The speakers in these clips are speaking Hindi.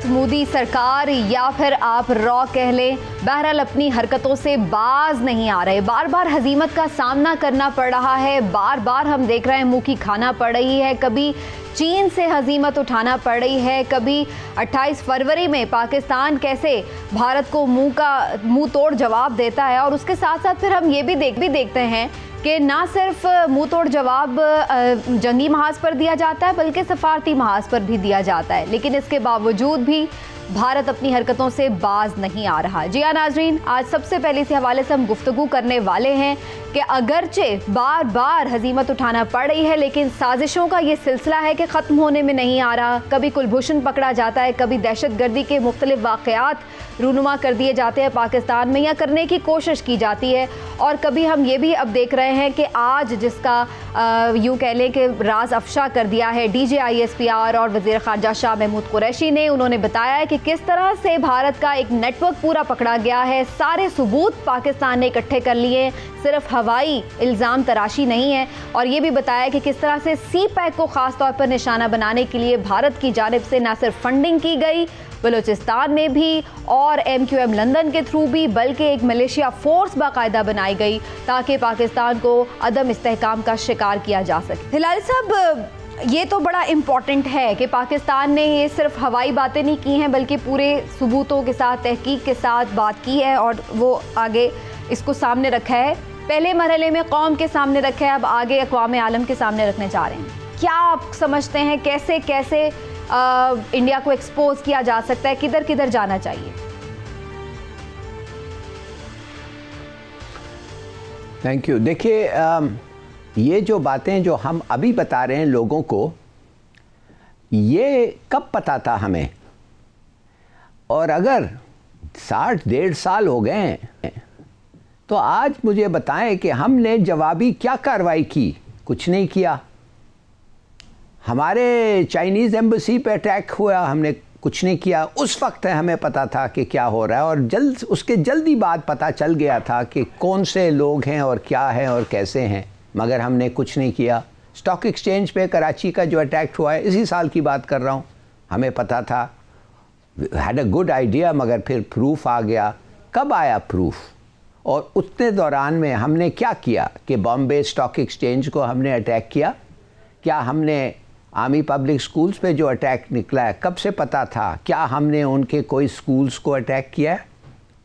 हुकूमत, मोदी सरकार या फिर आप रॉ कह लें, बहरहाल अपनी हरकतों से बाज नहीं आ रहे। बार बार हजीमत का सामना करना पड़ रहा है, बार बार हम देख रहे हैं मुंह की खाना पड़ रही है। कभी चीन से हजीमत उठाना पड़ रही है, कभी 28 फरवरी में पाकिस्तान कैसे भारत को मुंह तोड़ जवाब देता है, और उसके साथ साथ फिर हम ये भी देखते हैं कि ना सिर्फ मुंह तोड़ जवाब जंगी महाज पर दिया जाता है बल्कि सफारती महाज पर भी दिया जाता है, लेकिन इसके बावजूद भी भारत अपनी हरकतों से बाज नहीं आ रहा। जी हाँ नाजरीन, आज सबसे पहले इसी हवाले से हम गुफ्तगू करने वाले हैं कि अगरचे बार बार हजीमत उठाना पड़ रही है, लेकिन साजिशों का ये सिलसिला है कि ख़त्म होने में नहीं आ रहा। कभी कुलभूषण पकड़ा जाता है, कभी दहशतगर्दी के मुख्तलिफ वाक़यात रूनुमा कर दिए जाते हैं पाकिस्तान में या करने की कोशिश की जाती है, और कभी हम ये भी अब देख रहे हैं कि आज जिसका यूँ कह लें कि राज अफशा कर दिया है DGISPR और वज़ीर ख़ारजा शाह महमूद कुरैशी ने, उन्होंने बताया है कि किस तरह से भारत का एक नेटवर्क पूरा पकड़ा गया है। सारे सबूत पाकिस्तान ने इकट्ठे कर लिए, सिर्फ हवाई इल्ज़ाम तराशी नहीं है, और ये भी बताया कि किस तरह से CPEC को ख़ास तौर पर निशाना बनाने के लिए भारत की जानिब से न सिर्फ फंडिंग की गई बलूचिस्तान में भी और MQM लंदन के थ्रू भी, बल्कि एक मलेशिया फोर्स बाकायदा बनाई गई ताकि पाकिस्तान को अदम इस्तेहकाम का शिकार किया जा सके। हिलाल साहब, ये तो बड़ा इम्पॉर्टेंट है कि पाकिस्तान ने ये सिर्फ हवाई बातें नहीं की हैं बल्कि पूरे सबूतों के साथ, तहकीक के साथ बात की है और वो आगे इसको सामने रखा है। पहले मरहले में कौम के सामने रखा है, अब आगे अक़वाम आलम के सामने रखने जा रहे हैं। क्या आप समझते हैं कैसे कैसे इंडिया को एक्सपोज किया जा सकता है, किधर किधर जाना चाहिए? Thank you. देखिए, ये जो बातें जो हम अभी बता रहे हैं लोगों को, ये कब पता था हमें? और अगर 60-1.5 साल हो गए हैं तो आज मुझे बताएं कि हमने जवाबी क्या कार्रवाई की? कुछ नहीं किया। हमारे चाइनीज़ एम्बेसी पे अटैक हुआ, हमने कुछ नहीं किया। उस वक्त हमें पता था कि क्या हो रहा है, और उसके जल्दी बाद पता चल गया था कि कौन से लोग हैं और क्या हैं और कैसे हैं, मगर हमने कुछ नहीं किया। स्टॉक एक्सचेंज पे कराची का जो अटैक हुआ है, इसी साल की बात कर रहा हूँ, हमें पता था, हैड अ गुड आइडिया, मगर फिर प्रूफ आ गया। कब आया प्रूफ? और उतने दौरान में हमने क्या किया कि बॉम्बे स्टॉक एक्सचेंज को हमने अटैक किया? क्या हमने आर्मी पब्लिक स्कूल्स पे जो अटैक निकला है, कब से पता था? क्या हमने उनके कोई स्कूल्स को अटैक किया है?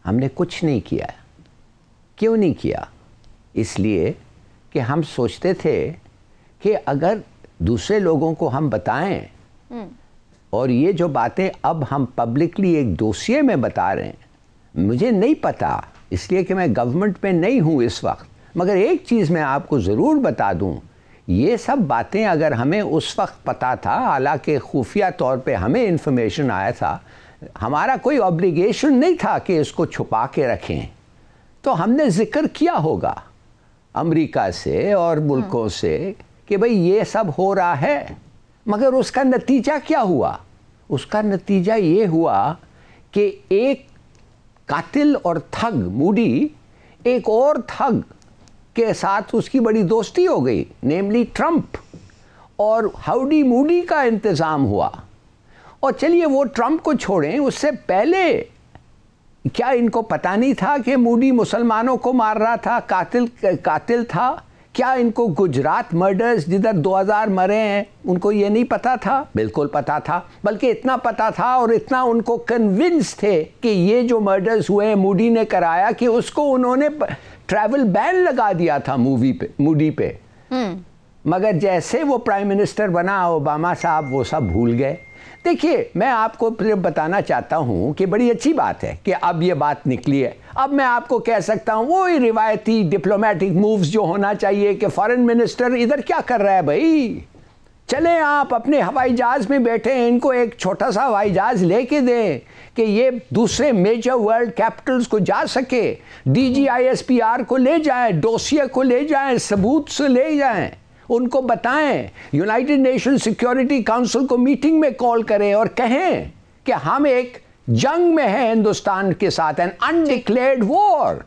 हमने कुछ नहीं किया। क्यों नहीं किया? इसलिए कि हम सोचते थे कि अगर दूसरे लोगों को हम बताएं, और ये जो बातें अब हम पब्लिकली एक डोसिए में बता रहे हैं, मुझे नहीं पता इसलिए कि मैं गवर्नमेंट में नहीं हूँ इस वक्त, मगर एक चीज़ मैं आपको ज़रूर बता दूँ, ये सब बातें अगर हमें उस वक्त पता था, हालांकि खुफिया तौर पे हमें इन्फॉर्मेशन आया था, हमारा कोई ऑब्लिगेशन नहीं था कि इसको छुपा के रखें, तो हमने ज़िक्र किया होगा अमेरिका से और मुल्कों से कि भाई ये सब हो रहा है। मगर उसका नतीजा क्या हुआ? उसका नतीजा ये हुआ कि एक कातिल और ठग मूडी, एक और ठग के साथ उसकी बड़ी दोस्ती हो गई, नेमली ट्रंप, और हाउडी मूडी का इंतज़ाम हुआ। और चलिए वो ट्रंप को छोड़ें, उससे पहले क्या इनको पता नहीं था कि मूडी मुसलमानों को मार रहा था, कातिल था? क्या इनको गुजरात मर्डर्स जिधर 2000 मरे हैं, उनको ये नहीं पता था? बिल्कुल पता था, बल्कि इतना पता था और इतना उनको कन्विंस थे कि ये जो मर्डर्स हुए हैं मूडी ने कराया, कि उसको उन्होंने ट्रैवल बैन लगा दिया था मूडी पे। मगर जैसे वो प्राइम मिनिस्टर बना ओबामा साहब, वो सब भूल गए। देखिए, मैं आपको फिर बताना चाहता हूँ कि बड़ी अच्छी बात है कि अब ये बात निकली है। अब मैं आपको कह सकता हूँ वो ही रिवायती डिप्लोमेटिक मूव्स जो होना चाहिए कि फॉरेन मिनिस्टर इधर क्या कर रहा है भाई, चले आप अपने हवाई जहाज़ में बैठे हैं, इनको एक छोटा सा हवाई जहाज़ लेके दें कि ये दूसरे मेजर वर्ल्ड कैपिटल्स को जा सके, DGISPR को ले जाएं, डोसियर को ले जाएं, सबूत से ले जाएं, उनको बताएं, यूनाइटेड नेशन सिक्योरिटी काउंसिल को मीटिंग में कॉल करें और कहें कि हम एक जंग में हैं हिंदुस्तान के साथ, एन अनडिक्लेयर्ड वॉर,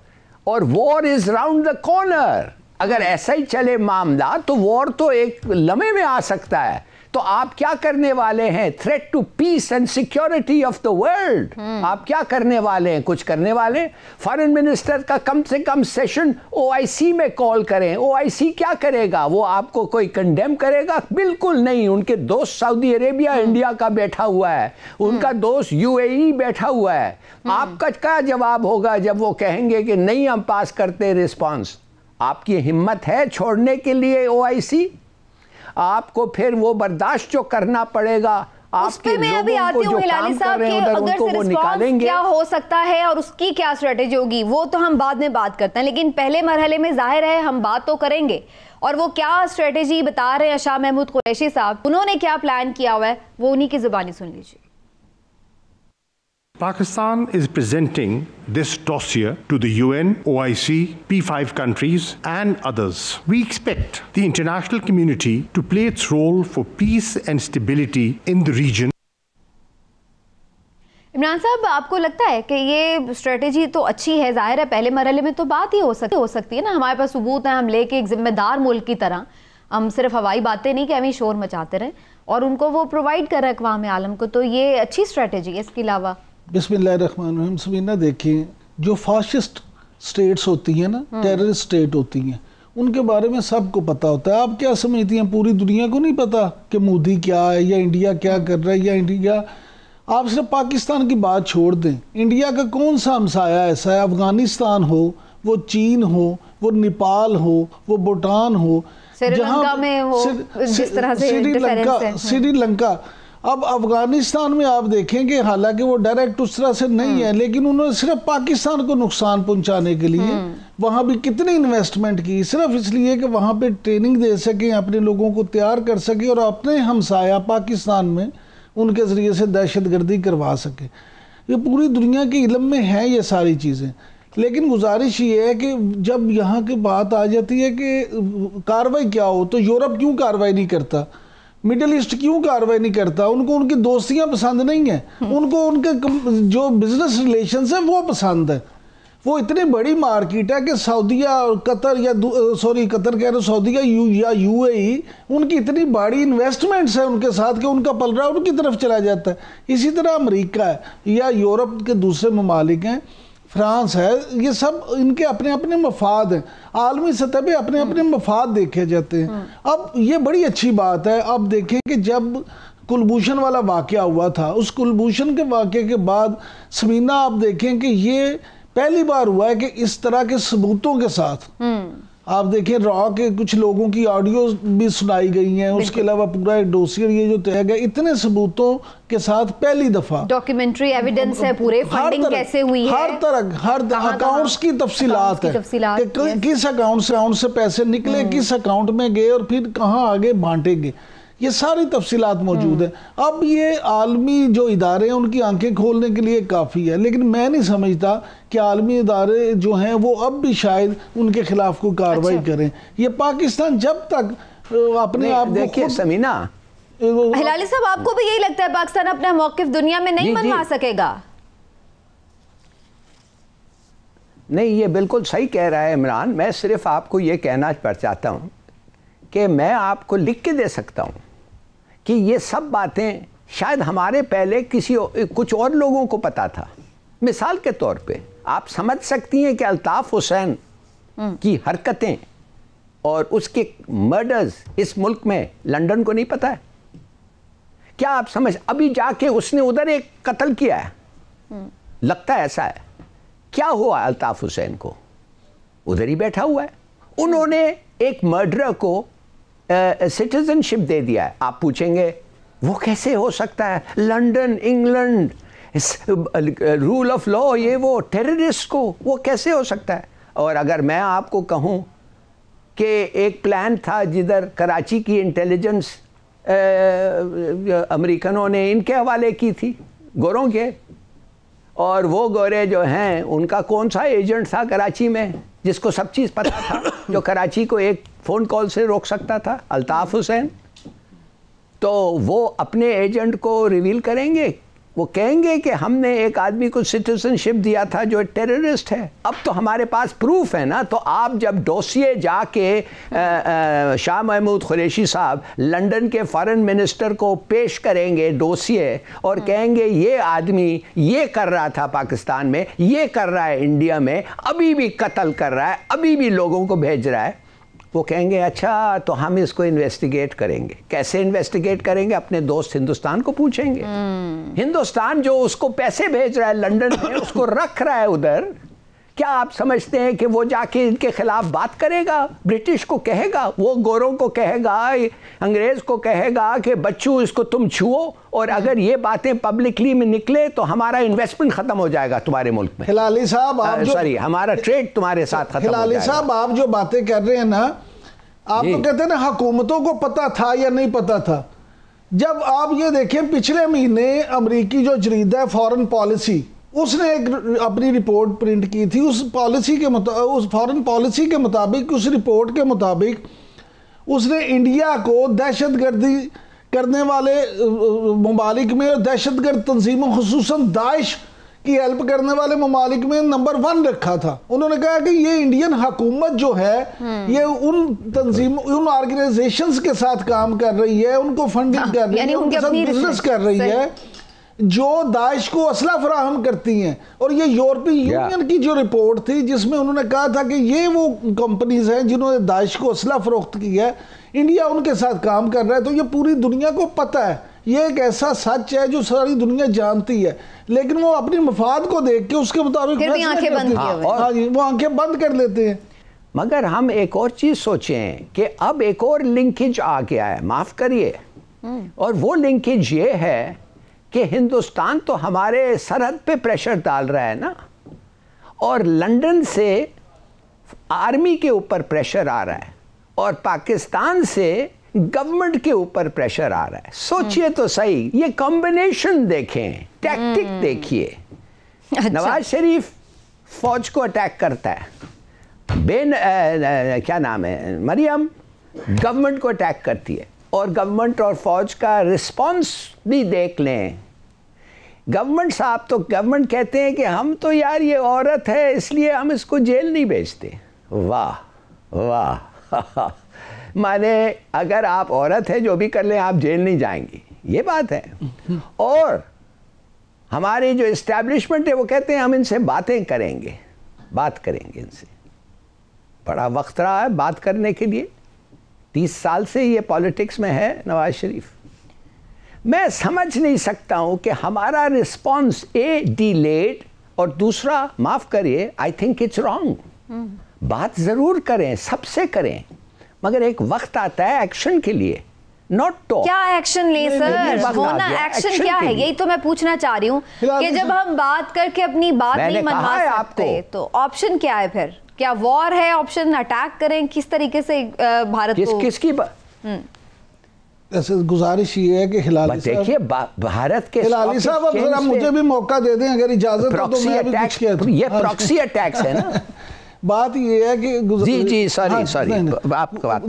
और war is round the corner. अगर ऐसा ही चले मामला तो वॉर तो एक लम्हे में आ सकता है। तो आप क्या करने वाले हैं? Threat to peace and security of the world. आप क्या करने वाले हैं? कुछ करने वाले? फॉरेन मिनिस्टर का कम से कम सेशन ओआईसी में कॉल करें। ओआईसी क्या करेगा? वो आपको कोई कंडेम करेगा? बिल्कुल नहीं। उनके दोस्त सऊदी अरेबिया इंडिया का बैठा हुआ है, उनका दोस्त यूएई बैठा हुआ है। आपका क्या जवाब होगा जब वो कहेंगे कि नहीं हम पास करते रिस्पांस? आपकी हिम्मत है छोड़ने के लिए ओआईसी? आपको फिर वो बर्दाश्त जो करना पड़ेगा। उस पे मैं अभी आती हूँ हिलाली साहब कि अगर से रिस्पॉन्स क्या हो सकता है और उसकी क्या स्ट्रेटेजी होगी वो तो हम बाद में बात करते हैं, लेकिन पहले मरहले में जाहिर है हम बात तो करेंगे। और वो क्या स्ट्रेटेजी बता रहे हैं शाह महमूद कुरैशी साहब, उन्होंने क्या प्लान किया हुआ है वो उन्हीं की जुबानी सुन लीजिए। Pakistan is presenting this dossier to the UN, OIC, P5 countries and others. We expect the international community to play its role for peace and stability in the region. Imran साहब, आपको लगता है कि ये स्ट्रेटेजी तो अच्छी है? जाहिर है पहले मरहले में तो बात ही हो सकती है ना, हमारे पास सबूत है, हम लेके एक जिम्मेदार मुल्क की तरह, हम सिर्फ हवाई बातें नहीं कि हम ही शोर मचाते रहें, और उनको वो प्रोवाइड कर रहे हैं अक़वाम आलम को, तो ये अच्छी स्ट्रेटेजी है। इसके अलावा बिस्मिल्लाहिर्रहमानिर्रहीम, सबीना देखें, जो फाशिस्ट स्टेट्स होती हैं ना, टेररिस्ट स्टेट होती हैं, उनके बारे में सबको पता होता है। आप क्या समझती हैं पूरी दुनिया को नहीं पता कि मोदी क्या है या इंडिया क्या कर रहा है? या इंडिया, आप सिर्फ पाकिस्तान की बात छोड़ दें, इंडिया का कौन सा हमसाया ऐसा है? अफगानिस्तान हो, वो चीन हो, वो नेपाल हो, वो भूटान हो, श्रीलंका में हो, जिस तरह से श्रीलंका। अब अफगानिस्तान में आप देखेंगे, हालांकि वो डायरेक्ट उस तरह से नहीं है, लेकिन उन्होंने सिर्फ पाकिस्तान को नुकसान पहुंचाने के लिए वहाँ भी कितनी इन्वेस्टमेंट की, सिर्फ इसलिए कि वहाँ पे ट्रेनिंग दे सकें, अपने लोगों को तैयार कर सके और अपने हमसाया पाकिस्तान में उनके ज़रिए से दहशतगर्दी करवा सके। ये पूरी दुनिया के इल्म में है ये सारी चीज़ें। लेकिन गुजारिश ये है कि जब यहाँ की बात आ जाती है कि कार्रवाई क्या हो, तो यूरोप क्यों कार्रवाई नहीं करता? मिडिल ईस्ट क्यों कार्रवाई नहीं करता? उनको उनकी दोस्तियां पसंद नहीं है, उनको उनके जो बिजनेस रिलेशंस है वो पसंद है। वो इतनी बड़ी मार्केट है कि सऊदीया और कतर, या कतर कह रहे, सऊदीया या यूएई, उनकी इतनी बड़ी इन्वेस्टमेंट्स है उनके साथ कि उनका पलड़ा उनकी तरफ चला जाता है। इसी तरह अमेरिका है या यूरोप के दूसरे ममालिक हैं, फ्रांस है, ये सब इनके अपने अपने मफाद हैं, आलमी सतह पे अपने अपने मफाद देखे जाते हैं। अब ये बड़ी अच्छी बात है। अब देखें कि जब कुलभूषण वाला वाक़या हुआ था, उस कुलभूषण के वाक़े के बाद सबीना, आप देखें कि ये पहली बार हुआ है कि इस तरह के सबूतों के साथ, आप देखें रॉ के कुछ लोगों की ऑडियो भी सुनाई गई हैं, उसके अलावा पूरा एक डोसियर ये जो तय गया, इतने सबूतों के साथ पहली दफा डॉक्यूमेंट्री एविडेंस है, पूरे फंडिंग कैसे हुई है, हर अकाउंट्स की तफसीलात है कि किस अकाउंट से पैसे निकले, किस अकाउंट में गए और फिर कहाँ आगे बांटे गए, ये सारी तफसीलात मौजूद है। अब ये आलमी जो इदारे हैं उनकी आंखें खोलने के लिए काफ़ी है, लेकिन मैं नहीं समझता कि आलमी इदारे जो हैं वो अब भी शायद उनके खिलाफ कोई कार्रवाई करें। ये पाकिस्तान जब तक अपने आप, देखिए समीना, हिलाली साहब, आपको भी यही लगता है पाकिस्तान अपना मौकिफ दुनिया में नहीं मनवा सकेगा? नहीं, ये बिल्कुल सही कह रहा है इमरान। मैं सिर्फ आपको ये कहना चाहता हूँ कि मैं आपको लिख के दे सकता हूँ कि ये सब बातें शायद हमारे पहले कुछ और लोगों को पता था। मिसाल के तौर पे आप समझ सकती हैं कि अल्ताफ़ हुसैन की हरकतें और उसके मर्डर्स इस मुल्क में लंदन को नहीं पता है? क्या आप अभी जाके उसने उधर एक कत्ल किया है, लगता है ऐसा है। क्या हुआ अल्ताफ़ हुसैन को? उधर ही बैठा हुआ है। उन्होंने एक मर्डरर को सिटीजनशिप दे दिया है। आप पूछेंगे वो कैसे हो सकता है? London, England, rule of law, ये वो, टेररिस्ट को वो कैसे हो सकता है? और अगर मैं आपको कहूँ कि एक प्लान था जिधर कराची की इंटेलिजेंस अमेरिकनों ने इनके हवाले की थी, गोरों के, और वो गोरे जो हैं उनका कौन सा एजेंट था कराची में जिसको सब चीज़ पता था, जो कराची को एक फ़ोन कॉल से रोक सकता था? अल्ताफ़ हुसैन। तो वो अपने एजेंट को रिवील करेंगे वो कहेंगे कि हमने एक आदमी को सिटीजनशिप दिया था जो टेररिस्ट है। अब तो हमारे पास प्रूफ है ना। तो आप जब डोसिए जाके शाह महमूद कुरैशी साहब लंदन के फॉरेन मिनिस्टर को पेश करेंगे डोसिए और कहेंगे ये आदमी ये कर रहा था पाकिस्तान में, ये कर रहा है इंडिया में, अभी भी कत्ल कर रहा है, अभी भी लोगों को भेज रहा है, वो कहेंगे अच्छा तो हम इसको इन्वेस्टिगेट करेंगे। कैसे इन्वेस्टिगेट करेंगे? अपने दोस्त हिंदुस्तान को पूछेंगे। हिंदुस्तान जो उसको पैसे भेज रहा है लंदन में, उसको रख रहा है उधर, क्या आप समझते हैं कि वो जाके इनके खिलाफ बात करेगा? ब्रिटिश को कहेगा, वो गोरों को कहेगा, अंग्रेज को कहेगा कि बच्चू इसको तुम छुओ, और अगर ये बातें पब्लिकली में निकले तो हमारा इन्वेस्टमेंट खत्म हो जाएगा तुम्हारे मुल्क में। हिलाली साहब आप सॉरी, हमारा ट्रेड तुम्हारे साथ खत्म हो जाएगा। हिलाली साहब आप जो बातें कर रहे हैं ना, आप तो कहते हैं ना हुकूमतों को पता था या नहीं पता था। जब आप ये देखें पिछले महीने अमेरिकी जो जरीदा है फॉरेन पॉलिसी, उसने एक अपनी रिपोर्ट प्रिंट की थी। उस फॉरेन पॉलिसी के मुताबिक, उस रिपोर्ट के मुताबिक उसने इंडिया को दहशतगर्दी करने वाले ममालिक में और दहशतगर्द तंजीमों खुसूसन दाइश की हेल्प करने वाले ममालिक में नंबर 1 रखा था। उन्होंने कहा कि ये इंडियन हुकूमत जो है ये उन तंजीम, उन ऑर्गेनाइजेशंस के साथ काम कर रही है, उनको फंडिंग कर रही है, उनके साथ बिजनेस कर रही है जो दाइश को असला फराहम करती हैं। और ये यूरोपीय यूनियन की जो रिपोर्ट थी जिसमें उन्होंने कहा था कि ये वो कंपनीज हैं जिन्होंने दाइश को असला फरोख्त किया है, इंडिया उनके साथ काम कर रहा है। तो ये पूरी दुनिया को पता है, ये एक ऐसा सच है जो सारी दुनिया जानती है, लेकिन वो अपनी मफाद को देख के उसके मुताबिक वो आंखें बंद कर लेते हैं। मगर हम एक और चीज सोचें कि अब एक और लिंकेज आ गया है, माफ करिए, और वो लिंकेज ये है कि हिंदुस्तान तो हमारे सरहद पे प्रेशर डाल रहा है ना, और लंदन से आर्मी के ऊपर प्रेशर आ रहा है, और पाकिस्तान से गवर्नमेंट के ऊपर प्रेशर आ रहा है। सोचिए तो सही, ये कॉम्बिनेशन देखें, टैक्टिक देखिए। अच्छा। नवाज शरीफ फौज को अटैक करता है, क्या नाम है, मरियम गवर्नमेंट को अटैक करती है, और गवर्नमेंट और फौज का रिस्पांस भी देख लें। गवर्नमेंट साहब तो गवर्नमेंट कहते हैं कि हम तो यार ये औरत है इसलिए हम इसको जेल नहीं भेजते। वाह वाह माने अगर आप औरत है जो भी कर लें आप जेल नहीं जाएंगी, ये बात है। और हमारे जो इस्टेब्लिशमेंट है वो कहते हैं हम इनसे बातें करेंगे, बात करेंगे इनसे। बड़ा वक्त रहा है बात करने के लिए, 30 साल से ये पॉलिटिक्स में है नवाज शरीफ। मैं समझ नहीं सकता हूं कि हमारा रिस्पांस डिलेड, और दूसरा माफ करिए, आई थिंक इट्स रॉन्ग। बात जरूर करें, सबसे करें, मगर एक वक्त आता है एक्शन के लिए, नॉट टॉक। क्या एक्शन ले सर, होना एक्शन क्या है, यही तो मैं पूछना चाह रही हूँ कि जब हम बात करके अपनी बात नहीं मनवा सकते तो ऑप्शन क्या है फिर? क्या वॉर है ऑप्शन, अटैक करें, किस तरीके से भारत को किसकी ऐसे गुजारिश ये है कि हिलाली साहब, देखिए भारत के हिलाली साहब अब जरा मुझे भी मौका दे दें अगर इजाजत हो तो मैं भी कुछ कहता हूं। ये प्रॉक्सी अटैक्स है ना। बात ये है कि जी सॉरी आपका बात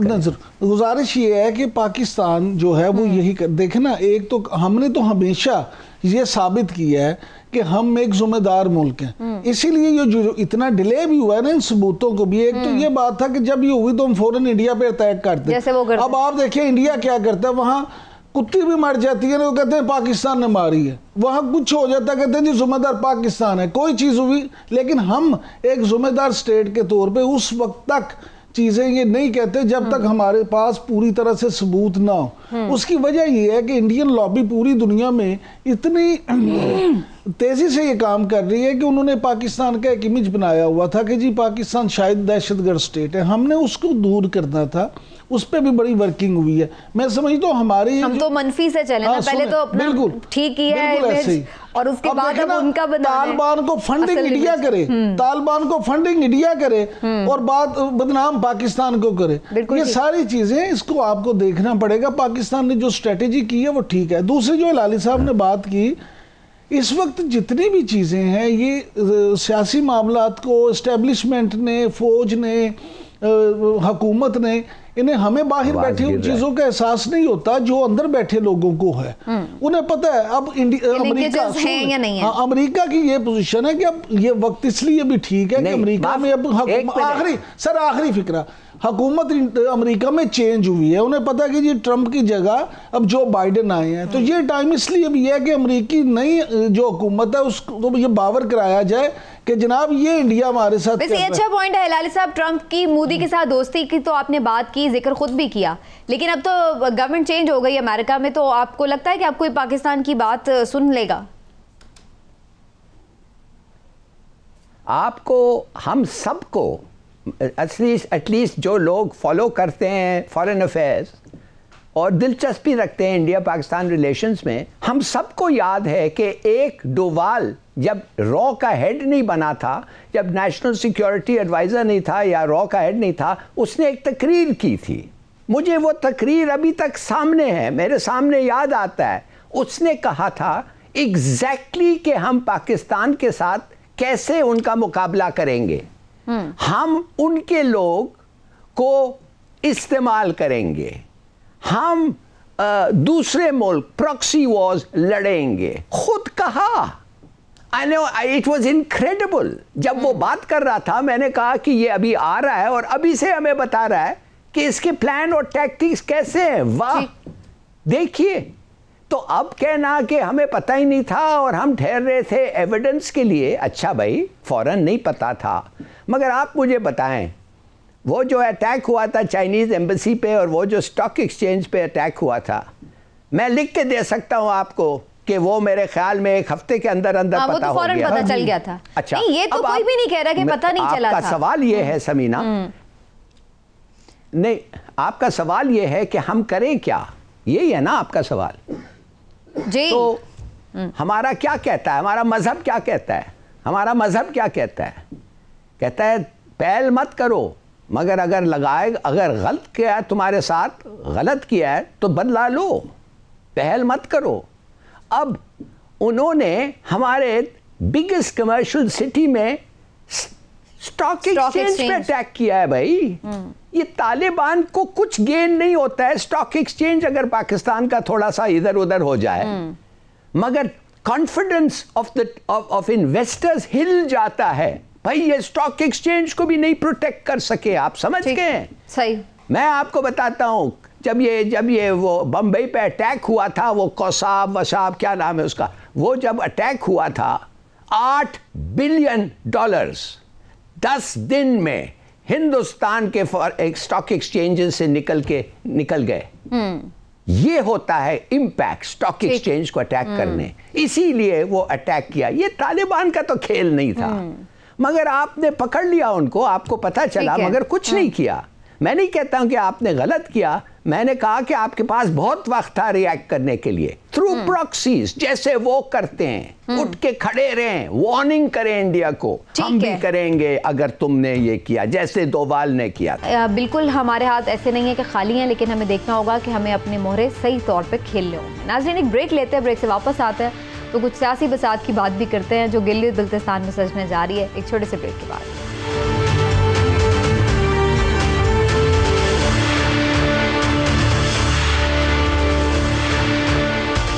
गुजारिश ये है कि पाकिस्तान जो है वो यही देखे ना, एक तो हमने तो हमेशा ये साबित किया है कि हम एक जिम्मेदार मुल्क हैं, इसीलिए ये जो इतना डिले भी हुआ है ना इन सबूतों को भी। एक तो ये बात था कि जब ये हुई तो हम फौरन इंडिया पे अटैक करते, अब आप देखिए इंडिया क्या करता है, वहाँ कुत्ती भी मर जाती है ना, वो कहते हैं पाकिस्तान ने मारी है, वहाँ कुछ हो जाता है कहते हैं जी जिम्मेदार पाकिस्तान है, कोई चीज़ हुई, लेकिन हम एक जिम्मेदार स्टेट के तौर पे उस वक्त तक चीज़ें ये नहीं कहते जब तक हमारे पास पूरी तरह से सबूत ना हो। उसकी वजह ये है कि इंडियन लॉबी पूरी दुनिया में इतनी तेज़ी से ये काम कर रही है कि उन्होंने पाकिस्तान का एक इमेज बनाया हुआ था कि जी पाकिस्तान शायद दहशतगर्द स्टेट है, हमने उसको दूर करना था, उस पर भी बड़ी वर्किंग हुई है। मैं समझता हूँ हमारी हम तो मनफी से चले ना, पहले तो अपना ठीक ही है इमेज, और उसके बाद अब उनका तालिबान को फंडिंग इंडिया करे, तालिबान को फंडिंग इंडिया करे और बात बदनाम पाकिस्तान को करे, ये सारी चीजें इसको आपको देखना पड़ेगा। पाकिस्तान ने जो स्ट्रेटेजी की है वो ठीक है। दूसरी जो लाली साहब ने बात की, इस वक्त जितनी भी चीज़ें हैं ये सियासी मामलात को इस्टेब्लिशमेंट ने, फौज ने, हुकूमत ने इन्हें, हमें बाहर बैठे उन चीजों का एहसास नहीं होता जो अंदर बैठे लोगों को है। उन्हें पता है अब अमेरिका है या नहीं है। हाँ, अमेरिका की ये पोजीशन है कि अब ये वक्त इसलिए भी ठीक है कि अमेरिका में अब आखिरी फिक्रा हुकूमत अमेरिका में चेंज हुई है। उन्हें पता है कि जी ट्रंप की जगह अब जो बाइडेन आए हैं, तो ये टाइम इसलिए भी है कि अमेरिकी नई जो हुकूमत है उसको ये बावर कराया जाए कि जनाब ये इंडिया हमारे साथ। वैसे ये अच्छा पॉइंट है हिलाली साहब, ट्रंप की मोदी के साथ दोस्ती की तो आपने बात की, जिक्र खुद भी किया, लेकिन अब तो गवर्नमेंट चेंज हो गई अमेरिका में, तो आपको लगता है कि अब कोई पाकिस्तान की बात सुन लेगा? आपको, हम सबको, एटलीस्ट जो लोग फॉलो करते हैं फॉरेन अफेयर्स और दिलचस्पी रखते हैं इंडिया पाकिस्तान रिलेशंस में, हम सबको याद है कि एक डोवाल जब रॉ का हेड नहीं बना था, जब नेशनल सिक्योरिटी एडवाइज़र नहीं था या रॉ का हेड नहीं था, उसने एक तकरीर की थी। मुझे वो तकरीर अभी तक सामने है, मेरे सामने याद आता है। उसने कहा था एग्जैक्टली कि हम पाकिस्तान के साथ कैसे उनका मुकाबला करेंगे। हम उनके लोग को इस्तेमाल करेंगे, हम दूसरे मुल्क प्रॉक्सी वॉर्स लड़ेंगे। खुद कहा, I know, it was incredible. जब वो बात कर रहा था मैंने कहा कि ये अभी आ रहा है और अभी से हमें बता रहा है कि इसके प्लान और टैक्टिक्स कैसे हैं। वाह, देखिए। तो अब कहना कि हमें पता ही नहीं था और हम ठहर रहे थे एविडेंस के लिए, अच्छा भाई फौरन नहीं पता था, मगर आप मुझे बताएं वो जो अटैक हुआ था चाइनीज़ एम्बेसी पे और वो जो स्टॉक एक्सचेंज पे अटैक हुआ था, मैं लिख के दे सकता हूं आपको कि वो मेरे ख्याल में एक हफ्ते के अंदर अंदर पता वो तो हो गया। पता चल गया था। अच्छा, नहीं, ये तो कोई भी नहीं कह रहा कि पता नहीं चला था। आपका सवाल ये है समीना, नहीं, आपका सवाल ये है कि हम करें क्या, यही है ना आपका सवाल जी। तो हमारा क्या कहता है, हमारा मजहब क्या कहता है? हमारा मजहब क्या कहता है? कहता है पहल मत करो, मगर अगर गलत किया है तुम्हारे साथ, गलत किया है तो बदला लो, पहल मत करो। अब उन्होंने हमारे बिगेस्ट कमर्शियल सिटी में स्टॉक एक्सचेंज पे अटैक किया है भाई। ये तालिबान को कुछ गेन नहीं होता है स्टॉक एक्सचेंज अगर पाकिस्तान का थोड़ा सा इधर उधर हो जाए, मगर कॉन्फिडेंस ऑफ इन्वेस्टर्स हिल जाता है भाई। ये स्टॉक एक्सचेंज को भी नहीं प्रोटेक्ट कर सके, आप समझ गए? सही। मैं आपको बताता हूं, जब ये वो बम्बई पे अटैक हुआ था, वो कौसाब वसाब क्या नाम है उसका, वो जब अटैक हुआ था, $8 बिलियन 10 दिन में हिंदुस्तान के एक स्टॉक एक्सचेंजेस से निकल गए। ये होता है इम्पैक्ट स्टॉक एक्सचेंज को अटैक करने, इसीलिए वो अटैक किया। ये तालिबान का तो खेल नहीं था, मगर आपने पकड़ लिया उनको, आपको पता चला, मगर कुछ नहीं किया। मैं नहीं कहता हूं कि आपने गलत किया, मैंने कहा कि आपके पास बहुत वक्त था रिएक्ट करने के लिए थ्रू प्रॉक्सीज, जैसे वो करते हैं। उठ के खड़े रहें, वार्निंग करें इंडिया को, हम भी करेंगे अगर तुमने ये किया जैसे डोवाल ने किया था। बिल्कुल हमारे हाथ ऐसे नहीं है कि खाली हैं, लेकिन हमें देखना होगा कि हमें अपने मोहरे सही तौर पे खेलने होंगे। नाज़रीन, एक ब्रेक लेते हैं, ब्रेक से वापस आते हैं तो कुछ सियासी बसात की बात भी करते हैं जो गिलगित बल्तिस्तान में सजने जा रही है, एक छोटे से ब्रेक के बाद।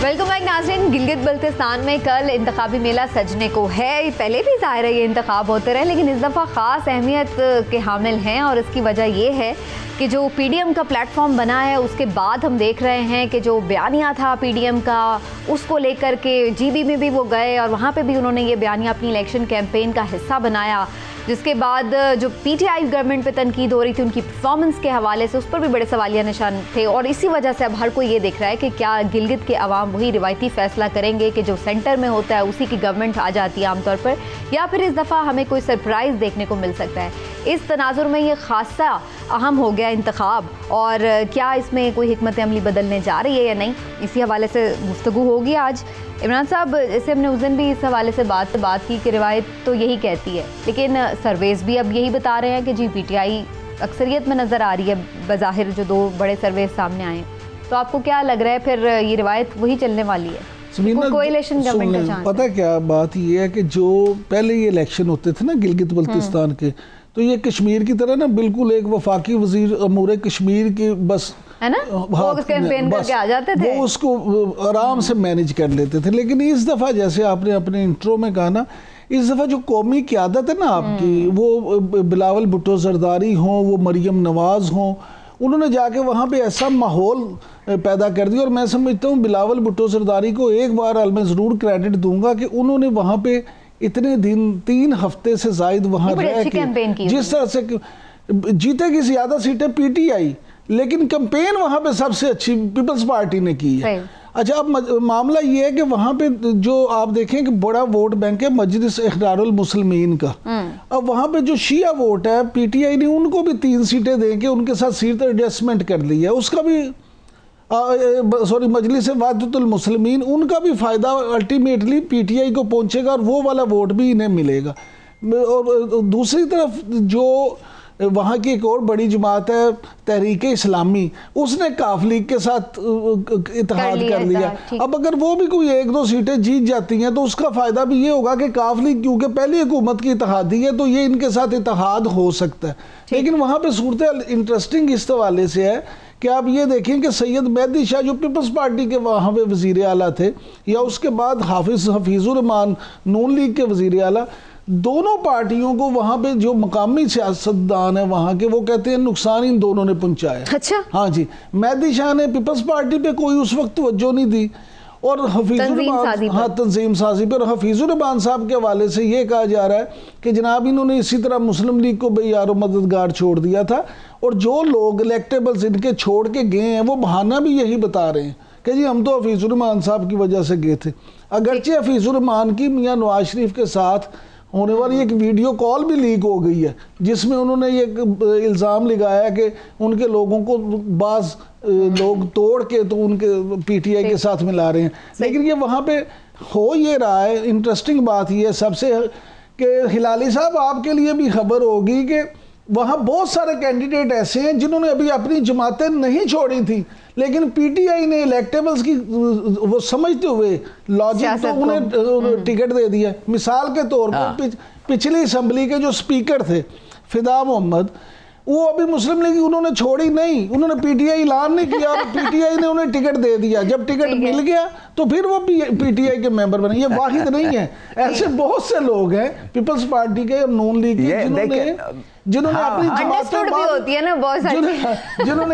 वेलकम बैक नाज़रीन। गिलगित बल्तिस्तान में कल इंतखाबी मेला सजने को है। पहले भी ज़ाहिर है ये इंतखाब होते रहे, लेकिन इस दफ़ा ख़ास अहमियत के हामिल हैं और इसकी वजह ये है कि जो पीडीएम का प्लेटफॉर्म बना है उसके बाद हम देख रहे हैं कि जो बयानिया था पीडीएम का, उसको लेकर के जीबी में भी वो गए और वहाँ पे भी उन्होंने ये बयानिया अपनी इलेक्शन कैंपेन का हिस्सा बनाया, जिसके बाद जो पीटीआई गवर्नमेंट पे तनकीद हो रही थी उनकी परफॉर्मेंस के हवाले से, उस पर भी बड़े सवालिया निशान थे। और इसी वजह से अब हर कोई ये देख रहा है कि क्या गिलगित के अवाम वही रिवायती फ़ैसला करेंगे कि जो सेंटर में होता है उसी की गवर्नमेंट आ जाती है आमतौर पर, या फिर इस दफ़ा हमें कोई सरप्राइज़ देखने को मिल सकता है। इस तनाजुर में ये खासा अहम हो गया इंतखाब, और क्या इसमें कोई हिकमत अमली बदलने जा रही है या नहीं, इसी हवाले से गुफ्तगू होगी आज। इमरान साहब, जैसे हमने उस दिन भी इस हवाले से बात की कि रिवायत तो यही कहती है, लेकिन सर्वेस भी अब यही बता रहे हैं कि जी पीटीआई अक्सरियत में नज़र आ रही है बज़ाहिर, जो 2 बड़े सर्वे सामने आए। तो आपको क्या लग रहा है फिर ये रिवायत वही चलने वाली है? कोएलिशन गवर्नमेंट का चांस? पता क्या बात ये है कि जो पहले ये इलेक्शन होते थे ना गिलगित बल्तिस्तान के, तो ये कश्मीर की तरह ना बिल्कुल एक वफाकी वजीर अमूर कश्मीर की बस है ना, वो कैंपेन करके आ जाते थे, वो उसको आराम से मैनेज कर लेते थे। लेकिन इस दफ़ा जैसे आपने अपने इंट्रो में कहा ना, इस दफ़ा जो कौमी क़यादत है ना आपकी, वो बिलावल भुट्टो जरदारी हों, वो मरियम नवाज़ हों, उन्होंने जाके वहाँ पे ऐसा माहौल पैदा कर दिया। और मैं समझता हूँ बिलावल भुट्टो जरदारी को एक बार मैं ज़रूर क्रेडिट दूंगा कि उन्होंने वहाँ पे इतने दिन 3 हफ्ते से ज़ायद वहाँ रह के जिस तरह से जीतेगी ज़्यादा सीटें पीटीआई, लेकिन कैंपेन वहाँ पे सबसे अच्छी पीपल्स पार्टी ने की है। अच्छा, अब मामला ये है कि वहाँ पे जो आप देखें कि बड़ा वोट बैंक है मजलिस इखरारुल मुस्लिमीन का। अब वहाँ पे जो शिया वोट है, पीटीआई ने उनको भी 3 सीटें दे के उनके साथ सीट एडजस्टमेंट कर ली है। उसका भी मजलिस वाहिदतुल मुस्लिमीन, उनका भी फ़ायदा अल्टीमेटली पीटीआई को पहुँचेगा और वो वाला वोट भी इन्हें मिलेगा। और दूसरी तरफ जो वहाँ की एक और बड़ी जमात है तहरीक इस्लामी, उसने काफ लीग के साथ इत्तेहाद कर लिया। अब अगर वो भी कोई 1-2 सीटें जीत जाती हैं तो उसका फ़ायदा भी ये होगा कि काफ लीग क्योंकि पहली हुकूमत की इत्तेहादी है तो ये इनके साथ इत्तेहाद हो सकता है। लेकिन वहाँ पे सूरत इंटरेस्टिंग इस हवाले से है कि आप ये देखें कि सैयद मेहदी शाह जो पीपल्स पार्टी के वहाँ पे वज़ीर आला थे, या उसके बाद हफीज़ुर रहमान नून लीग के वज़ीर आला, दोनों पार्टियों को वहाँ पे जो मकामी सियासतदान है वहाँ के, वो कहते हैं नुकसान इन दोनों ने पहुँचाया। अच्छा, हाँ जी, मेहदी शाह ने पीपल्स पार्टी पे कोई उस वक्त तवज्जो नहीं दी, और तंजीम साजी पे। और हफीज़ुर रहमान साहब के हवाले से ये कहा जा रहा है कि जनाब इन्होंने इसी तरह मुस्लिम लीग को बेयारो मददगार छोड़ दिया था, और जो लोग इलेक्टेबल्स इनके छोड़ के गए हैं वो बहाना भी यही बता रहे हैं कि जी हम तो हफीज़ुर रहमान साहब की वजह से गए थे। अगरचे हफीज़ुर रहमान की मियाँ नवाज शरीफ के साथ होने वाली एक वीडियो कॉल भी लीक हो गई है, जिसमें उन्होंने ये इल्ज़ाम लगाया कि उनके लोगों को बाज़ लोग तोड़ के तो उनके पीटीआई के साथ मिला रहे हैं। लेकिन ये वहाँ पे हो ये रहा है। इंटरेस्टिंग बात ये है सबसे कि हिलाली साहब आपके लिए भी खबर होगी कि वहाँ बहुत सारे कैंडिडेट ऐसे हैं जिन्होंने अभी अपनी जमातें नहीं छोड़ी थी, लेकिन पीटीआई ने इलेक्टेबल्स की वो समझते हुए लॉजिक तो उन्हें टिकट दे दिया। मिसाल के तौर पर पिछली असम्बली के जो स्पीकर थे फिदा मोहम्मद, वो अभी मुस्लिम लीग उन्होंने छोड़ी नहीं, उन्होंने पीटीआई ऐलान नहीं किया, पीटीआई ने उन्हें टिकट दे दिया। जब टिकट मिल गया तो फिर वो पीटीआई के मेंबर बने। ये वाहिद नहीं है, ऐसे बहुत से लोग हैं पीपल्स पार्टी के और नून लीग के जिन्होंने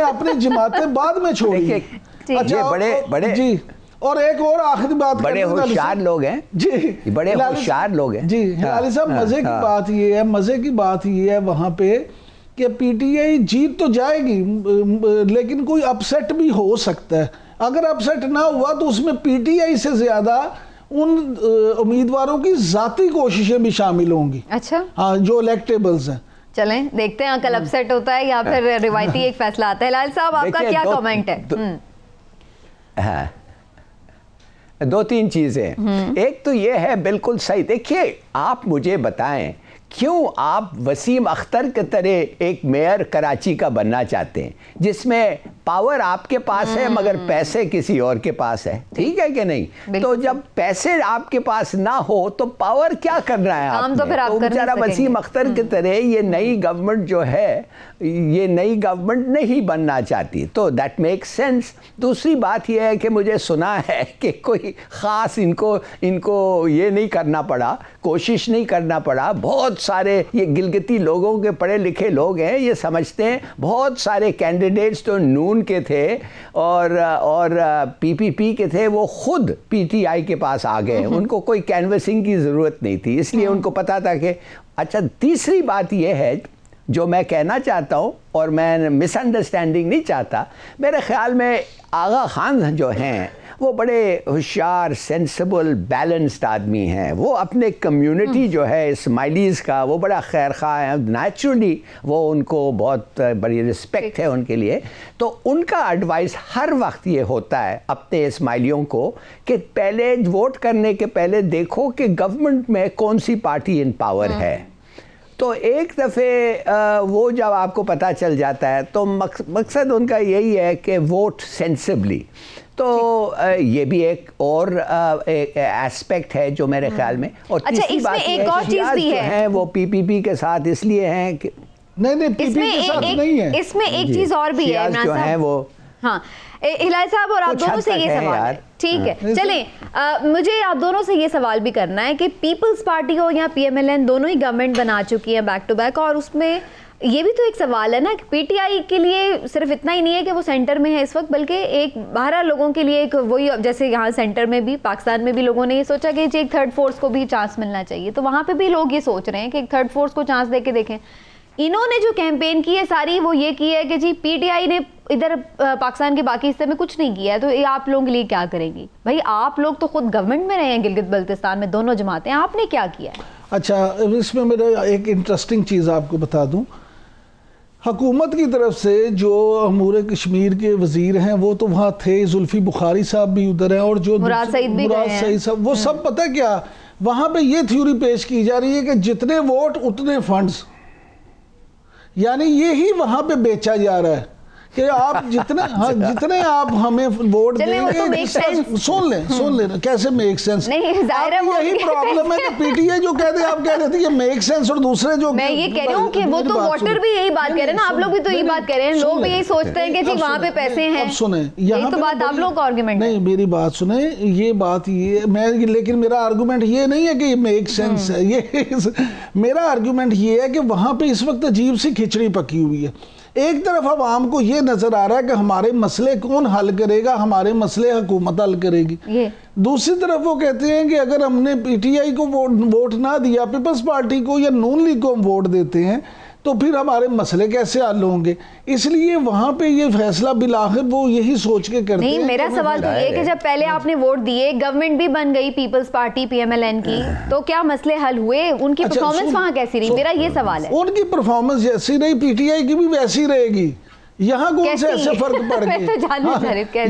अपनी जमातें बाद में छोड़ी। अच्छा, बड़े जी, और एक और आखिरी बात, बड़े होशियार लोग हैं जी, बड़े होशियार लोग हैं जी। हिलाली साहब, मजे की बात ये है वहाँ पे कि पीटीआई जीत तो जाएगी, लेकिन कोई अपसेट भी हो सकता है। अगर अपसेट ना हुआ तो उसमें पीटीआई से ज्यादा उन उम्मीदवारों की जाती कोशिशें भी शामिल होंगी। अच्छा, हाँ, जो इलेक्टेबल्स हैं। चलें देखते हैं कल अपसेट होता है या फिर रिवायती एक फैसला आता है। लाल साहब, आपका क्या कमेंट है? हाँ, 2-3 चीजें। एक तो ये है, बिल्कुल सही। देखिए, आप मुझे बताएं क्यों आप वसीम अख्तर के तरह एक मेयर कराची का बनना चाहते हैं, जिसमें पावर आपके पास है मगर पैसे किसी और के पास है, ठीक है कि नहीं? तो जब पैसे आपके पास ना हो तो पावर क्या करना है आपने? तो फिर आप बेचारा वसीम अख्तर के तरह ये नई गवर्नमेंट जो है, ये नई गवर्नमेंट नहीं बनना चाहती, तो दैट मेक्स सेंस। दूसरी बात यह है कि मुझे सुना है कि कोई ख़ास इनको ये नहीं करना पड़ा, कोशिश नहीं करना पड़ा। बहुत सारे ये गिलगिती लोगों के पढ़े लिखे लोग हैं, ये समझते हैं बहुत सारे कैंडिडेट्स तो नून के थे और पीपीपी के थे, वो खुद पीटीआई के पास आ गए, उनको कोई कैनवसिंग की ज़रूरत नहीं थी, इसलिए उनको पता था कि अच्छा। तीसरी बात ये है जो मैं कहना चाहता हूँ, और मैं मिसअंडरस्टैंडिंग नहीं चाहता, मेरे ख्याल में आगा खान जो हैं वो बड़े होशियार, सेंसिबल, बैलेंस्ड आदमी हैं। वो अपने कम्युनिटी जो है इस्माइलीज़ का, वो बड़ा खैर खा है, नेचुरली वो उनको बहुत बड़ी रिस्पेक्ट है उनके लिए। तो उनका एडवाइस हर वक्त ये होता है अपने इस्माइलियों को कि पहले वोट करने के पहले देखो कि गवर्नमेंट में कौन सी पार्टी इन पावर है। तो एक दफ़े वो जब आपको पता चल जाता है तो मकसद उनका यही है कि वोट सेंसिबली। तो ये भी एक और एस्पेक्ट है जो मेरे ख्याल में। और अच्छा, इसमें एक और चीज भी है, वो पीपीपी के साथ इसलिए हैं कि नहीं पीपीपी के साथ नहीं है। इसमें एक चीज और भी है जो है वो। हाँ, हिलाल साहब और आप दोनों से ये सवाल है, ठीक है, चलें, मुझे आप दोनों से ये सवाल भी करना है कि पीपल्स पार्टी हो या पीएमएलएन दोनों ही गवर्नमेंट बना चुकी है बैक टू बैक, और उसमें ये भी तो एक सवाल है ना कि पीटीआई के लिए सिर्फ इतना ही नहीं है कि वो सेंटर में है इस वक्त, बल्कि एक 12 लोगों के लिए एक वही, जैसे यहाँ सेंटर में भी पाकिस्तान में भी लोगों ने ये सोचा कि एक थर्ड फोर्स को भी चांस मिलना चाहिए, तो वहाँ पे भी लोग ये सोच रहे हैं कि एक थर्ड फोर्स को चांस दे के देखें। इन्होंने जो कैंपेन की है सारी वो ये की है कि जी पीटीआई ने इधर पाकिस्तान के बाकी हिस्से में कुछ नहीं किया है, तो ये आप लोगों के लिए क्या करेंगी? भाई आप लोग तो खुद गवर्नमेंट में रहे हैं गिलगित बल्तिस्तान में, दोनों जमातें, आपने क्या किया है? अच्छा, इसमें मेरा एक इंटरेस्टिंग चीज़ आपको बता दूं, हुकूमत की तरफ से जो अमूर कश्मीर के वजीर हैं वो तो वहाँ थे, जुल्फी बुखारी साहब भी उधर हैं, और जो मुराद सईद साहब, वो सब पता है क्या, वहाँ पे ये थ्योरी पेश की जा रही है कि जितने वोट उतने फंड्स, यानी यही वहाँ पे बेचा जा रहा है कि आप जितने जितने आप हमें वोट देंगे, सुन लें कैसे मेक सेंस। यही प्रॉब्लम है कि पीटीआई जो कहते हैं, आप कह रहे थे ये मेक सेंस, और दूसरे जो मैं ये कह रही हूँ कि वो तो वोटर भी यही बात कह रहे हैं ना, आप लोग भी तो यही बात कह रहे हैं, लोग भी यही सोचते हैं कि जी वहाँ पे पैसे हैं। अब सुने, यही तो बात आप लोग का आर्गुमेंट नहीं, मेरी बात सुने, ये बात ये मैं, लेकिन मेरा आर्गुमेंट ये नहीं है कि ये मेक सेंस है, ये मेरा आर्गुमेंट ये है कि वहाँ पे इस वक्त अजीब सी खिचड़ी पकी हुई है। एक तरफ आवाम को ये नजर आ रहा है कि हमारे मसले कौन हल करेगा, हमारे मसले हुकूमत हल करेगी, दूसरी तरफ वो कहते हैं कि अगर हमने पीटीआई को वोट ना दिया, पीपल्स पार्टी को या नून लीग को हम वोट देते हैं, तो फिर हमारे मसले कैसे हल होंगे। इसलिए वहाँ पे ये फैसला बिलाखिर वो यही सोच के करते हैं। मेरा सवाल तो ये कि जब पहले आपने वोट दिए, गवर्नमेंट भी बन गई पीपल्स पार्टी पीएमएलएन की, तो क्या मसले हल हुए? उनकी परफॉर्मेंस वहाँ कैसी रही? मेरा ये सवाल है। उनकी परफॉर्मेंस जैसी रही, पीटीआई की भी वैसी रहेगी। यहाँ कौन से ऐसे फर्क पड़ गए?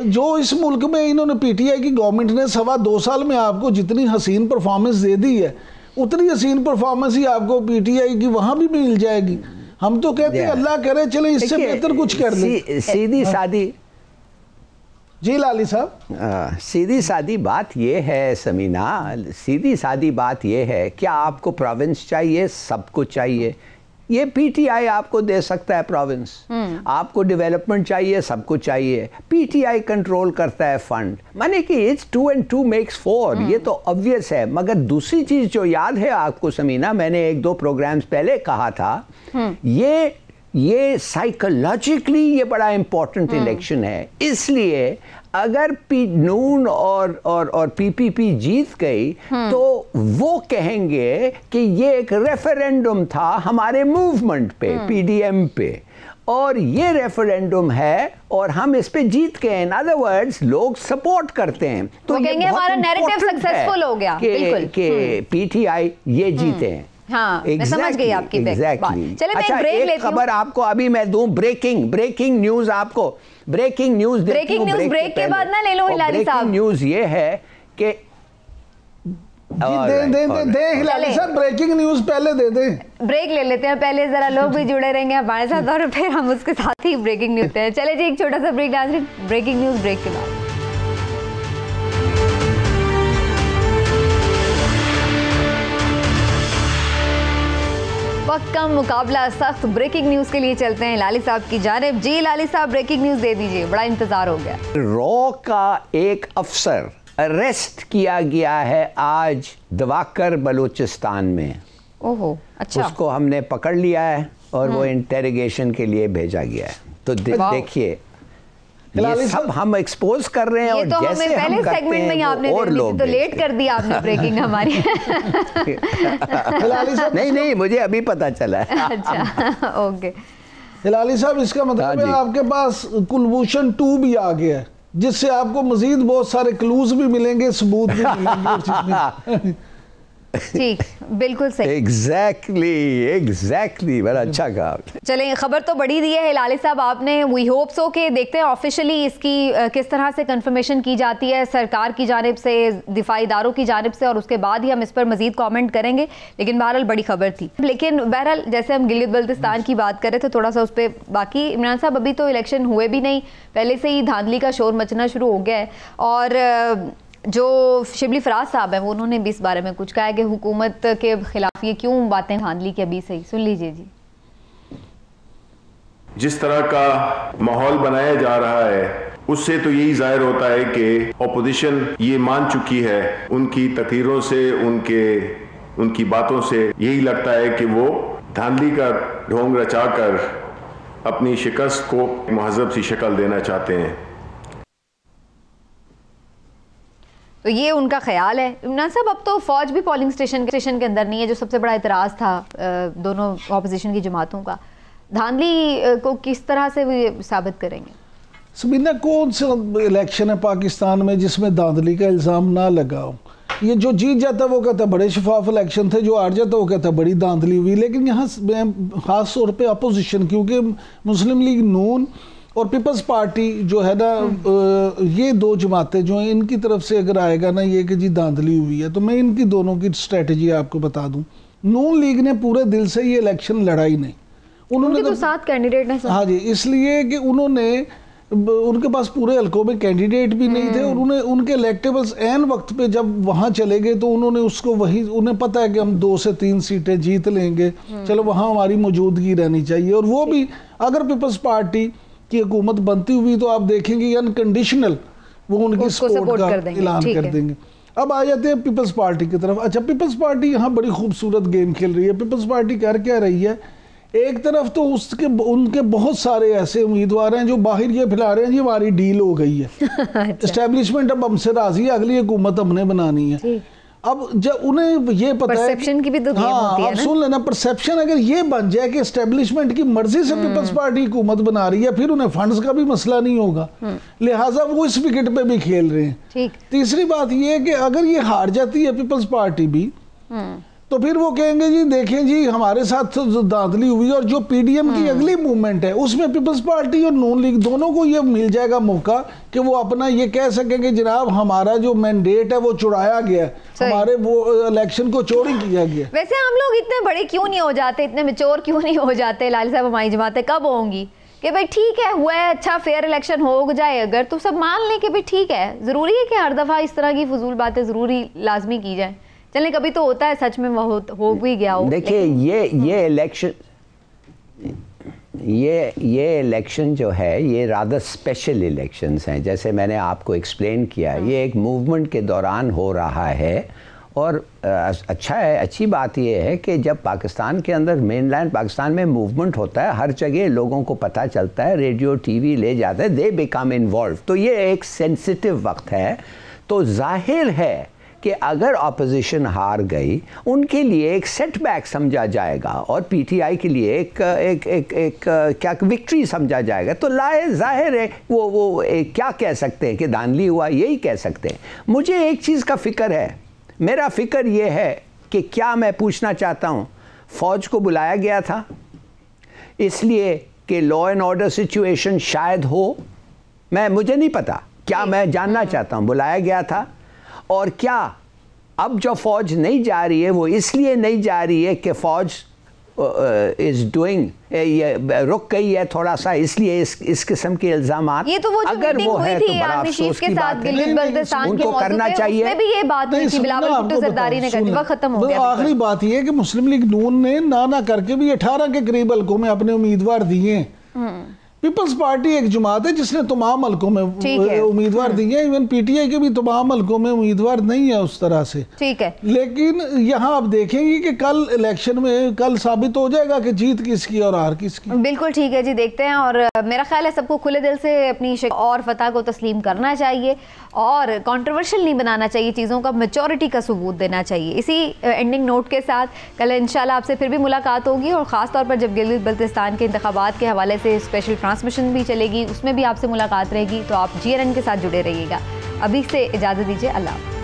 जो इस मुल्क में इन्होंने पीटीआई की गवर्नमेंट ने 2.25 साल में आपको जितनी हसीन परफॉर्मेंस दे दी है, उतनी हसीन परफॉर्मेंस ही आपको पीटीआई की वहां भी मिल जाएगी। हम तो कहते हैं अल्लाह करे चले इससे बेहतर कुछ कर ले। सीधी सादी जी लाली साहब, सीधी सादी बात ये है समीना, सीधी सादी बात ये है, क्या आपको प्रोविंस चाहिए? सब कुछ चाहिए। ये पीटीआई आपको दे सकता है प्रोविंस। आपको डेवलपमेंट चाहिए, सब कुछ चाहिए, पीटीआई कंट्रोल करता है फंड। माने कि इट्स 2 and 2 makes 4, ये तो ऑब्वियस है। मगर दूसरी चीज जो याद है आपको समीना, मैंने 1-2 प्रोग्राम्स पहले कहा था, ये साइकोलॉजिकली ये बड़ा इंपॉर्टेंट इलेक्शन है। इसलिए अगर नून और पीपीपी जीत गई तो वो कहेंगे कि ये एक रेफरेंडम था हमारे मूवमेंट पे, पीडीएम पे, और ये रेफरेंडम है और हम इस पे जीत गए। इन अदर वर्ड्स लोग सपोर्ट करते हैं, तो ये हमारा नैरेटिव सक्सेसफुल हो गया कि पीटीआई ये जीते हैं। हाँ, मैं समझ गई आपकी बात। चले अच्छा, एक खबर आपको अभी मैं दूं, ब्रेकिंग न्यूज आपको, ब्रेकिंग न्यूज ब्रेक के बाद ना ले लो हिलाली साहब। न्यूज ये है कि दे हिलाली साहब, ब्रेकिंग न्यूज पहले दे दे। ब्रेक ले लेते हैं पहले, जरा लोग भी जुड़े रहेंगे हमारे साथ और फिर हम उसके साथ ही ब्रेकिंग न्यूज देते हैं। चले जी एक छोटा सा ब्रेक, नाज़रीन, ब्रेकिंग न्यूज ब्रेक के बाद। वक्त कम, मुकाबला सख्त, ब्रेकिंग न्यूज के लिए चलते हैं लाली साहब की जानिब। जी लाली साहब, ब्रेकिंग न्यूज दे दीजिए, बड़ा इंतजार हो गया। रॉ का एक अफसर अरेस्ट किया गया है आज दवाकर बलूचिस्तान में। ओहो, अच्छा। उसको हमने पकड़ लिया है और वो इंटेरोगेशन के लिए भेजा गया है। तो देखिए ये सब हम एक्सपोज कर रहे हैं, और तो जैसे हम पहले करते सेगमेंट में आपने और लोग तो लेट कर दिया आपने ब्रेकिंग हमारी। नहीं मुझे अभी पता चला है। अच्छा, ओके हिलाली साहब, इसका मतलब है आपके पास कुलभूषण 2 भी आ गया है, जिससे आपको मजीद बहुत सारे क्लूज भी मिलेंगे, सबूत भी मिलेंगे। ठीक, बिल्कुल सही। एग्जैक्टली बड़ा अच्छा कहा। चलें, खबर तो बड़ी दी है हिलाली साहब आपने। वी होप सो कि देखते हैं ऑफिशियली इसकी किस तरह से कंफर्मेशन की जाती है सरकार की जानिब से, दिफाई इदारों की जानिब से, और उसके बाद ही हम इस पर मजीद कमेंट करेंगे। लेकिन बहरहाल बड़ी खबर थी। लेकिन बहरहाल जैसे हम गिलगित बल्तिस्तान की बात कर रहे थे, थोड़ा सा उस पर बाकी इमरान साहब अभी तो इलेक्शन हुए भी नहीं, पहले से ही धांधली का शोर मचना शुरू हो गया है। और जो शिबली फराज साहब हैं वो उन्होंने भी इस बारे में कुछ कहा है कि हुकूमत के खिलाफ ये क्यों बातें धांधली की अभी सही। सुन लीजिए जी। जिस तरह का माहौल बनाया जा रहा है उससे तो यही जाहिर होता है कि ऑपोजिशन ये मान चुकी है, उनकी तकरीरों से, उनकी बातों से यही लगता है कि वो धांधली का ढोंग रचाकर अपनी शिकस्त को महज़ब सी शक्ल देना चाहते हैं। तो ये उनका ख्याल है। इमरान साहब अब तो फौज भी पोलिंग स्टेशन के अंदर नहीं है, जो सबसे बड़ा इतराज़ था दोनों अपोजिशन की जमातों का। धांधली को किस तरह से भी साबित करेंगे? सबीना, कौन सा इलेक्शन है पाकिस्तान में जिसमें धांधली का इल्ज़ाम ना लगाओ? ये जो जीत जाता वो कहता बड़े शफाफ इलेक्शन थे, जो हार जाता वो कहता बड़ी धांधली हुई। लेकिन यहाँ ख़ास तौर पे अपोजिशन, क्योंकि मुस्लिम लीग नून और पीपल्स पार्टी जो है ना, ये दो जमातें जो हैं, इनकी तरफ से अगर आएगा ना ये कि जी धांधली हुई है, तो मैं इनकी दोनों की स्ट्रेटजी आपको बता दूं। नून लीग ने पूरे दिल से ये इलेक्शन लड़ा ही नहीं। उन्होंने तो 7 कैंडिडेट हैं। हाँ जी, इसलिए कि उनके पास पूरे हल्कों में कैंडिडेट भी नहीं थे, और उनके इलेक्टेबल्स एन वक्त पे जब वहाँ चले गए तो उन्होंने उसको वही, उन्हें पता है कि हम 2 से 3 सीटें जीत लेंगे, चलो वहाँ हमारी मौजूदगी रहनी चाहिए। और वो भी अगर पीपल्स पार्टी की हुकूमत बनती हुई तो आप देखेंगे अनकंडीशनल वो उनकी सपोर्ट का ऐलान कर देंगे। अब आ जाते हैं पीपल्स पार्टी की तरफ। अच्छा, पीपल्स पार्टी यहाँ बड़ी खूबसूरत गेम खेल रही है। पीपल्स पार्टी कर क्या रही है, एक तरफ तो उनके बहुत सारे ऐसे उम्मीदवार हैं जो बाहर ये फैला रहे हैं जी हमारी डील हो गई है, एस्टेब्लिशमेंट अब हमसे राजी है, अगली हुकूमत हमने बनानी है। अब जब उन्हें ये पता है, परसेप्शन की भी तो गेम होती है ना? सुन लेना, परसेप्शन अगर ये बन जाए कि एस्टेब्लिशमेंट की मर्जी से पीपल्स पार्टी हुकूमत बना रही है, फिर उन्हें फंड्स का भी मसला नहीं होगा, लिहाजा वो इस विकेट पे भी खेल रहे हैं। ठीक। तीसरी बात ये है कि अगर ये हार जाती है पीपल्स पार्टी भी, तो फिर वो कहेंगे जी देखें जी हमारे साथ धांधली हुई। और जो पीडीएम की अगली मूवमेंट है उसमें पीपल्स पार्टी और नून लीग दोनों को ये मिल जाएगा मौका कि वो अपना ये कह सकेंगे जनाब हमारा जो मैंडेट है वो चुराया गया, हमारे वो इलेक्शन को चोरी किया गया। वैसे हम लोग इतने बड़े क्यों नहीं हो जाते, इतने मैच्योर क्यों नहीं हो जाते लाली साहब? हमारी जमातें कब होंगी कि भाई ठीक है हुआ है, अच्छा फेयर इलेक्शन हो जाए अगर, तो सब मान लें कि भाई ठीक है। ज़रूरी है कि हर दफ़ा इस तरह की फजूल बातें ज़रूरी लाजमी की जाए? चलिए, कभी तो होता है सच में हो भी गया हो। देखिए ये इलेक्शन ये इलेक्शन जो है ये रादर स्पेशल इलेक्शंस हैं। जैसे मैंने आपको एक्सप्लेन किया, ये एक मूवमेंट के दौरान हो रहा है। और अच्छा है, अच्छी बात ये है कि जब पाकिस्तान के अंदर मेनलैंड पाकिस्तान में मूवमेंट होता है, हर जगह लोगों को पता चलता है, रेडियो टीवी ले जाते हैं, दे बिकम इन्वॉल्व। तो ये एक सेंसिटिव वक्त है। तो जाहिर है कि अगर अपोजिशन हार गई उनके लिए एक सेटबैक समझा जाएगा और पीटीआई के लिए एक क्या विक्ट्री समझा जाएगा। तो जाहिर है वो क्या कह सकते हैं कि धांधली हुआ, यही कह सकते हैं। मुझे एक चीज़ का फ़िक्र है, मेरा फ़िक्र ये है कि क्या मैं पूछना चाहता हूँ, फ़ौज को बुलाया गया था इसलिए कि लॉ एंड ऑर्डर सिचुएशन शायद हो, मुझे नहीं पता, क्या मैं जानना चाहता हूँ बुलाया गया था? और क्या अब जो फ़ौज नहीं जा रही है वो इसलिए नहीं जा रही है कि फ़ौज इज़ डूइंग, ये रुक गई है थोड़ा सा, इसलिए इस किस्म के इल्ज़ामात? ये तो वो अगर वो है तो बड़ा अफसोस की बात है, उनको करना चाहिए। भी ये बात हुई थी, बिलावल भुट्टो जरदारी ने कहा, खत्म हो गया। आखिरी बात ये है कि मुस्लिम लीग नून ने ना करके भी 18 के करीब हल्कों में अपने उम्मीदवार दिए। पीपल्स पार्टी एक जमात है जिसने तमाम हल्कों में उम्मीदवार दिए, इवन पीटीआई के भी तमाम हल्कों में उम्मीदवार नहीं है उस तरह से। ठीक है, लेकिन यहाँ आप देखेंगे कि कल इलेक्शन में कल साबित हो जाएगा कि जीत किसकी और हार किसकी। बिल्कुल ठीक है जी, देखते हैं। और मेरा ख्याल है सबको खुले दिल से अपनी और फतह को तस्लीम करना चाहिए और कंट्रोवर्शियल नहीं बनाना चाहिए चीज़ों का, मैच्योरिटी का सबूत देना चाहिए। इसी एंडिंग नोट के साथ कल इंशाल्लाह आपसे फिर भी मुलाकात होगी, और ख़ास तौर पर जब गिलगित बल्तिस्तान के इंतखाबात के हवाले से स्पेशल ट्रांसमिशन भी चलेगी, उसमें भी आपसे मुलाकात रहेगी। तो आप GNN के साथ जुड़े रहिएगा। अभी से इजाज़त दीजिए, अल्लाह।